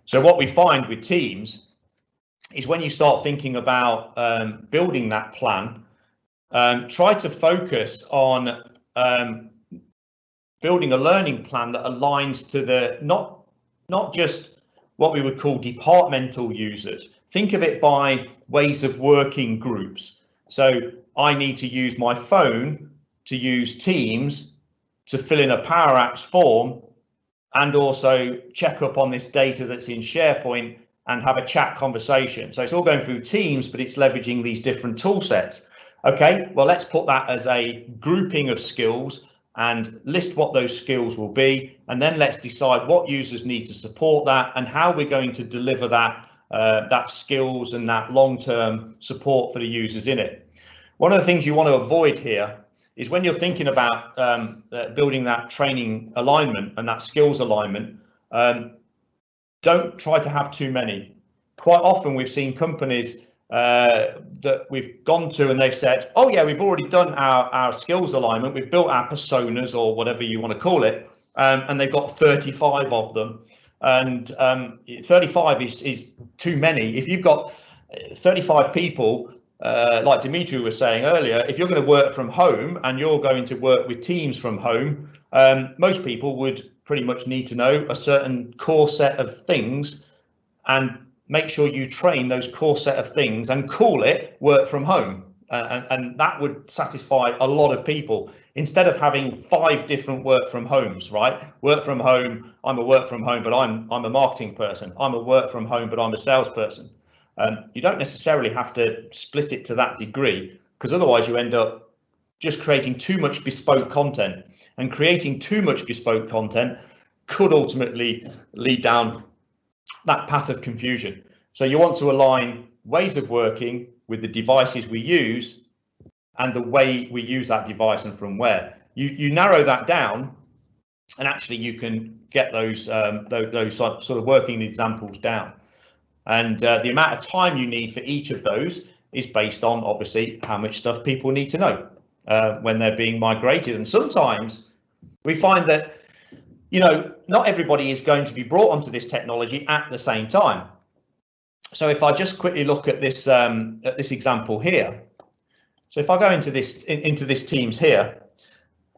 So what we find with teams is when you start thinking about building that plan, try to focus on building a learning plan that aligns to the not just what we would call departmental users. Think of it by ways of working groups. So I need to use my phone to use Teams to fill in a Power Apps form and also check up on this data that's in SharePoint and have a chat conversation. So it's all going through Teams, but it's leveraging these different tool sets. Okay, well, let's put that as a grouping of skills and list what those skills will be. And then let's decide what users need to support that and how we're going to deliver that, that skills and that long-term support for the users in it. One of the things you want to avoid here is when you're thinking about building that training alignment and that skills alignment, don't try to have too many. Quite often we've seen companies that we've gone to and they've said, oh yeah, we've already done our skills alignment, we've built our personas or whatever you want to call it, and they've got 35 of them, and 35 is too many. If you've got 35 people, like Dimitri was saying earlier, if you're going to work from home and you're going to work with teams from home, most people would pretty much need to know a certain core set of things and make sure you train those core set of things and call it work from home. And that would satisfy a lot of people instead of having 5 different work from homes, right? Work from home, I'm a work from home, but I'm a marketing person. I'm a work from home, but I'm a salesperson. You don't necessarily have to split it to that degree, because otherwise you end up just creating too much bespoke content, and creating too much bespoke content could ultimately lead down that path of confusion. So you want to align ways of working with the devices we use and the way we use that device and from where. You narrow that down, and actually you can get those sort of working examples down. And the amount of time you need for each of those is based on obviously how much stuff people need to know when they're being migrated. And sometimes we find that, you know, not everybody is going to be brought onto this technology at the same time. So if I just quickly look at this example here, so if I go into this Teams here,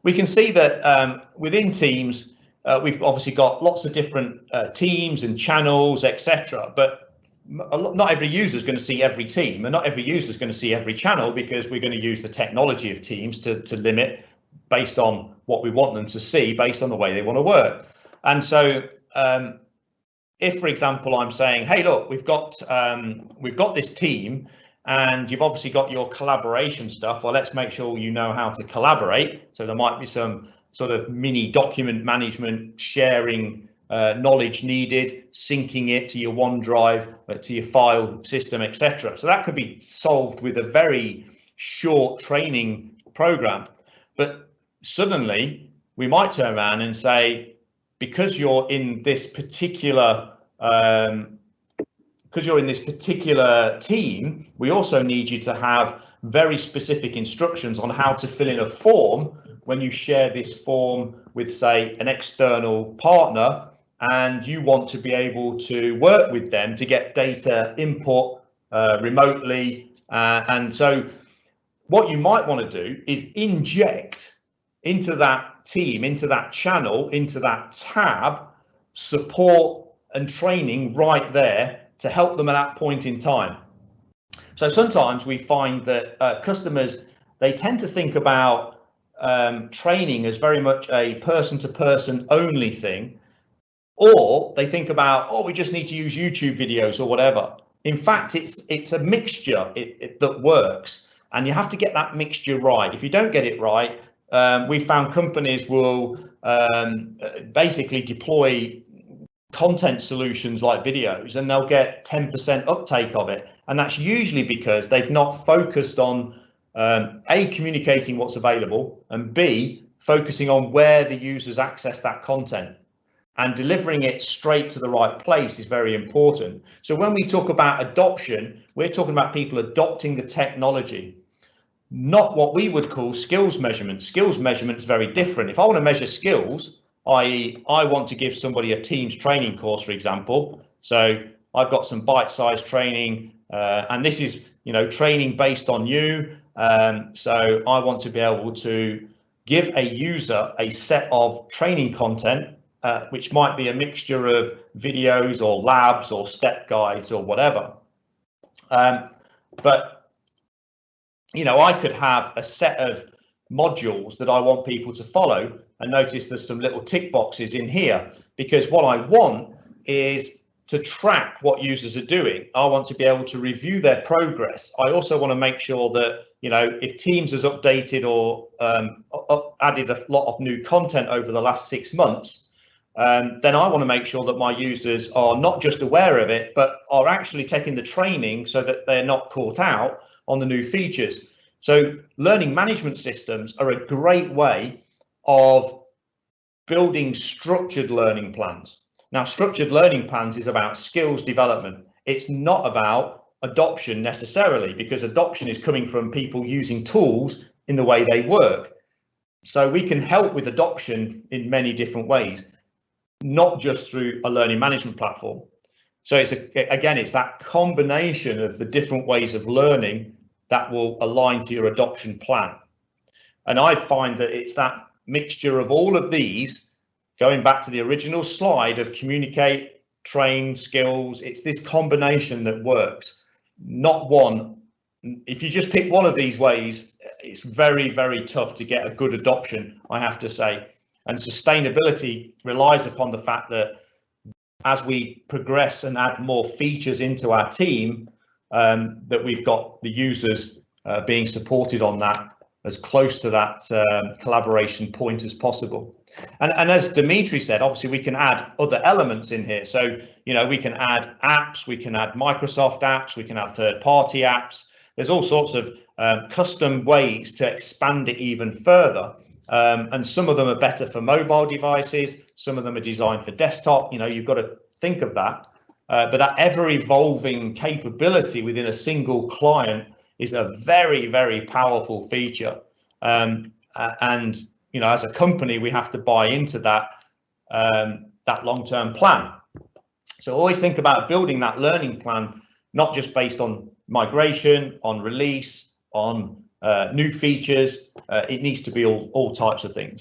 we can see that within Teams we've obviously got lots of different teams and channels, etc. But not every user is going to see every team, and not every user is going to see every channel, because we're going to use the technology of Teams to limit based on what we want them to see, based on the way they want to work. And so if, for example, I'm saying, hey, look, we've got this team, and you've obviously got your collaboration stuff. Well, let's make sure you know how to collaborate. So there might be some sort of mini document management, sharing knowledge needed, syncing it to your OneDrive, to your file system, etc. So that could be solved with a very short training program. But suddenly we might turn around and say, because you're in this particular team, we also need you to have very specific instructions on how to fill in a form when you share this form with, say, an external partner, and you want to be able to work with them to get data input remotely. And so what you might want to do is inject into that team, into that channel, into that tab, support and training right there to help them at that point in time. So sometimes we find that customers, they tend to think about training as very much a person-to-person only thing, or they think about, oh, we just need to use YouTube videos or whatever. In fact, it's a mixture that works, and you have to get that mixture right. If you don't get it right, we found companies will basically deploy content solutions like videos, and they'll get 10% uptake of it, and that's usually because they've not focused on A, communicating what's available, and B, focusing on where the users access that content. And delivering it straight to the right place is very important. So when we talk about adoption, we're talking about people adopting the technology, not what we would call skills measurement. Skills measurement is very different. If I want to measure skills, i.e. I want to give somebody a Teams training course, for example, So I've got some bite-sized training, and this is, you know, training based on you. So I want to be able to give a user a set of training content, which might be a mixture of videos or labs or step guides or whatever. But, you know, I could have a set of modules that I want people to follow, and notice there's some little tick boxes in here, because what I want is to track what users are doing. I want to be able to review their progress. I also want to make sure that, you know, if Teams has updated or added a lot of new content over the last 6 months, then I want to make sure that my users are not just aware of it, but are actually taking the training so that they're not caught out on the new features. So learning management systems are a great way of building structured learning plans. Now, structured learning plans is about skills development. It's not about adoption necessarily, because adoption is coming from people using tools in the way they work. So we can help with adoption in many different ways, not just through a learning management platform. So it's again, it's that combination of the different ways of learning that will align to your adoption plan. And I find that it's that mixture of all of these, going back to the original slide of communicate, train, skills, it's this combination that works, not one. If you just pick one of these ways, it's very, very tough to get a good adoption, I have to say. And sustainability relies upon the fact that as we progress and add more features into our team, that we've got the users being supported on that as close to that collaboration point as possible. And as Dimitri said, obviously we can add other elements in here. So, you know, we can add apps, we can add Microsoft apps, we can add third-party apps. There's all sorts of custom ways to expand it even further. And some of them are better for mobile devices, some of them are designed for desktop. You know, you've got to think of that. But that ever-evolving capability within a single client is a very, very powerful feature. And you know, as a company, we have to buy into that that long-term plan. So always think about building that learning plan, not just based on migration, on release, on new features. It needs to be all types of things.